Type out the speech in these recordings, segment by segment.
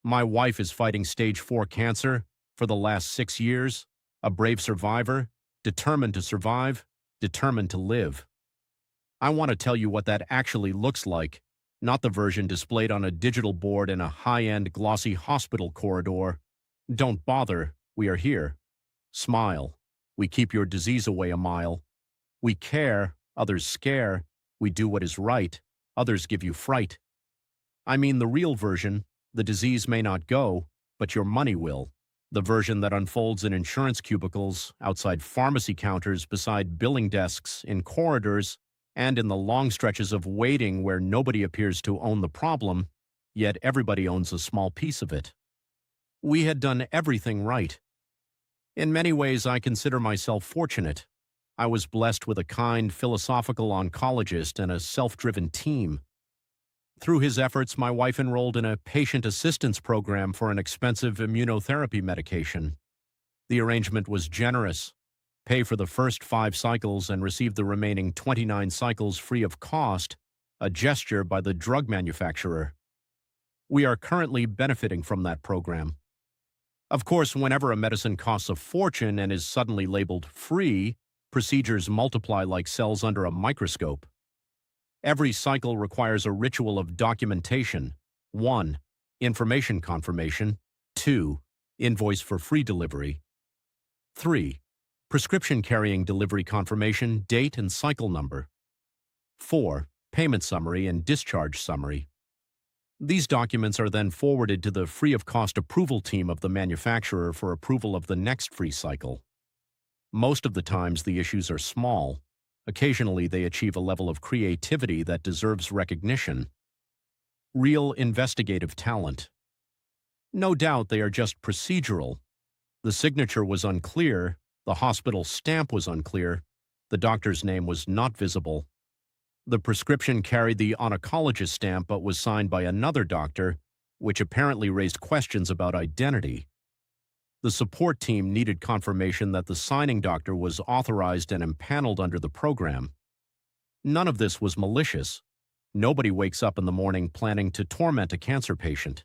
My wife is fighting stage 4 cancer for the last 6 years, a brave survivor, determined to survive, determined to live. I want to tell you what that actually looks like, not the version displayed on a digital board in a high-end glossy hospital corridor. Don't bother, we are here. Smile. We keep your disease away a mile. We care, others scare. We do what is right, others give you fright. I mean the real version. The disease may not go, but your money will. The version that unfolds in insurance cubicles, outside pharmacy counters, beside billing desks, in corridors, and in the long stretches of waiting where nobody appears to own the problem, yet everybody owns a small piece of it. We had done everything right. In many ways, I consider myself fortunate. I was blessed with a kind, philosophical oncologist and a self-driven team. Through his efforts, my wife enrolled in a patient assistance program for an expensive immunotherapy medication. The arrangement was generous. Pay for the first 5 cycles and receive the remaining 29 cycles free of cost, a gesture by the drug manufacturer. We are currently benefiting from that program. Of course, whenever a medicine costs a fortune and is suddenly labeled free, procedures multiply like cells under a microscope. Every cycle requires a ritual of documentation. 1. Information confirmation. 2. Invoice for free delivery. 3. Prescription carrying delivery confirmation, date and cycle number. 4. Payment summary and discharge summary. These documents are then forwarded to the free-of-cost approval team of the manufacturer for approval of the next free cycle. Most of the times the issues are small. Occasionally they achieve a level of creativity that deserves recognition. Real investigative talent. No doubt they are just procedural. The signature was unclear, the hospital stamp was unclear, the doctor's name was not visible. The prescription carried the oncologist stamp but was signed by another doctor, which apparently raised questions about identity. The support team needed confirmation that the signing doctor was authorized and empaneled under the program. None of this was malicious. Nobody wakes up in the morning planning to torment a cancer patient.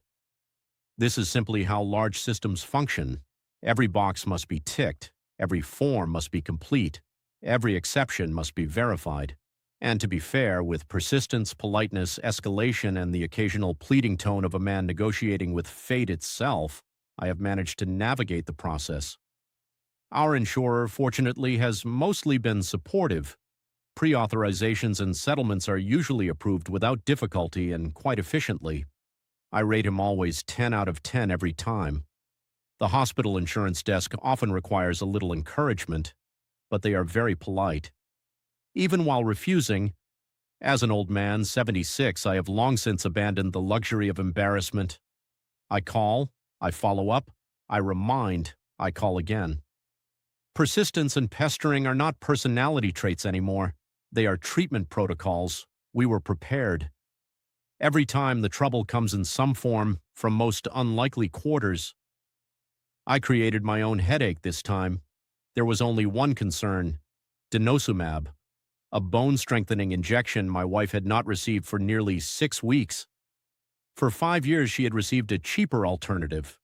This is simply how large systems function. Every box must be ticked, every form must be complete, every exception must be verified. And to be fair, with persistence, politeness, escalation, and the occasional pleading tone of a man negotiating with fate itself, I have managed to navigate the process. Our insurer, fortunately, has mostly been supportive. Pre-authorizations and settlements are usually approved without difficulty and quite efficiently. I rate him always 10 out of 10 every time. The hospital insurance desk often requires a little encouragement, but they are very polite. Even while refusing, as an old man, 76, I have long since abandoned the luxury of embarrassment. I call, I follow up, I remind, I call again. Persistence and pestering are not personality traits anymore. They are treatment protocols. We were prepared. Every time the trouble comes in some form from most unlikely quarters. I created my own headache this time. There was only one concern, denosumab, a bone-strengthening injection my wife had not received for nearly 6 weeks. For 5 years she had received a cheaper alternative.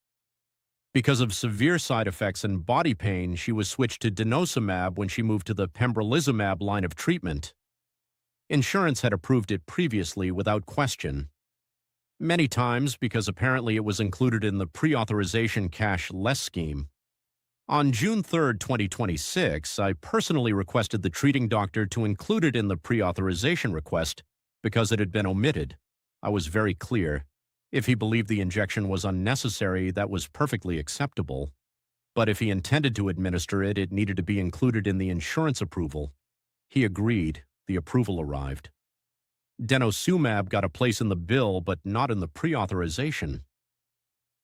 Because of severe side effects and body pain, she was switched to denosumab when she moved to the pembrolizumab line of treatment. Insurance had approved it previously without question. Many times because apparently it was included in the pre-authorization cash less scheme. On June 3, 2026, I personally requested the treating doctor to include it in the pre-authorization request because it had been omitted. I was very clear. If he believed the injection was unnecessary, that was perfectly acceptable. But if he intended to administer it, it needed to be included in the insurance approval. He agreed. The approval arrived. Denosumab got a place in the bill, but not in the pre-authorization.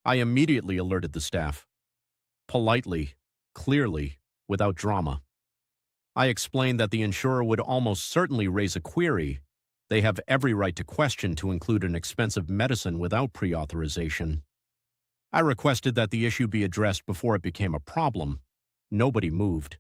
I immediately alerted the staff. Politely, clearly, without drama. I explained that the insurer would almost certainly raise a query. They have every right to question to include an expensive medicine without pre-authorization. I requested that the issue be addressed before it became a problem. Nobody moved.